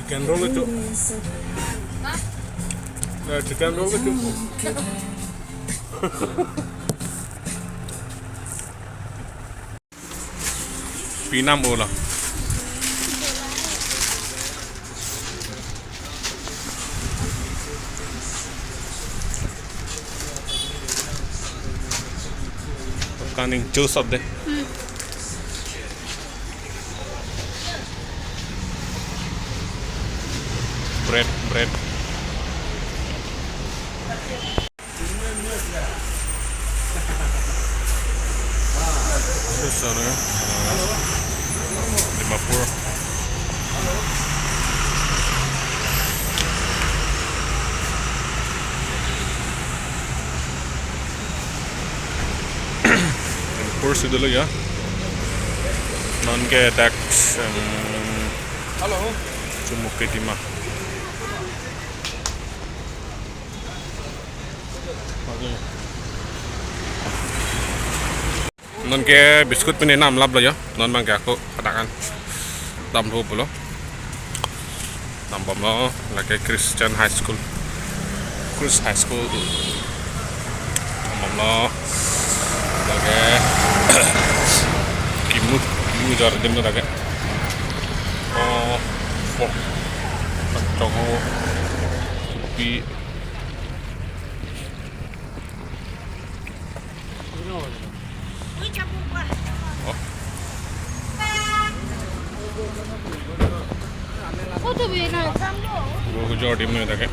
chicken roll itu. Nah, chicken roll itu. Pinam olah. Kaning juice of deh. Bread. Sana ya. 50. Kursi dulu ya. Non ke tax halo cuma ke timah non ke biskut punya enam lab lah ya non bang aku katakan tam dua puluh tambah lo lagi Christian High School tambah lo lagi kimu jar dem tu lagi Coko Supi Gua jual di mana tak?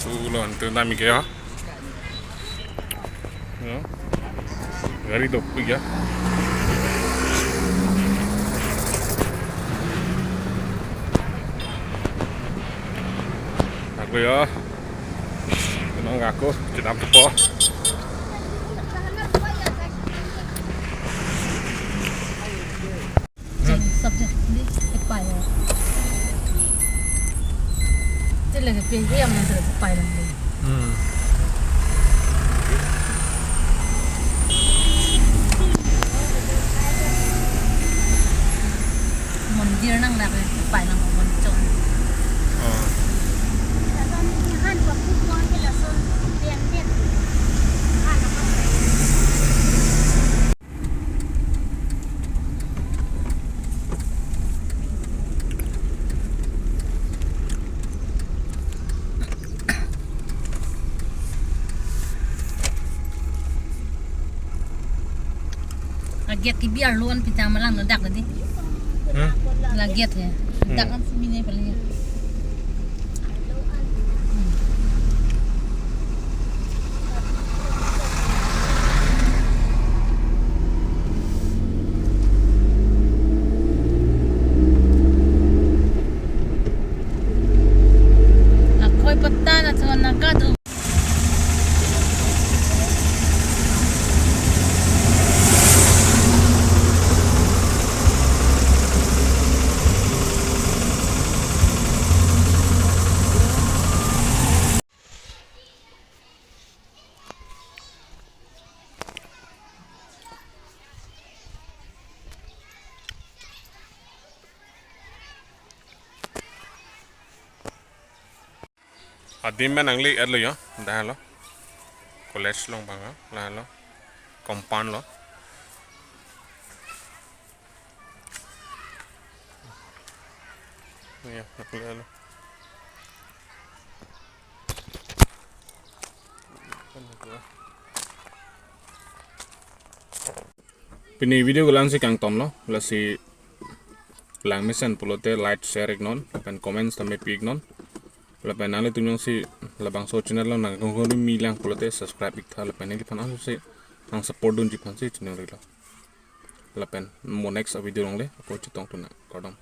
Ulan tu nami kaya? Gari tu pergi ya? Aku ya, kenal aku jenam tepo. Subject ni expired. Jadi lagi pinjam yang nanti expired lagi. Mondir nang nak expired nang moncong. Lagiat ki biar luan pita malang no dak tadi. Lagiat ya. Dak kan sini paling ya. Ako'y patan at sa nagkado. Adim man angli adlo ya, dah lo. College long banga, lah lo. Compound lo. Ya, angli lo. Pini video gulan si kang tom lo, la si lang mission pulote like share ignon, pen comments tambe pi ignon. Lapan nale tunyong si labang so channel lo nang gongong mi lang pulote subscribe ikta lapan ini pan aso si ang support dun jipan si channel lo. Lapan mo next video long le aku citong tu nak kodong.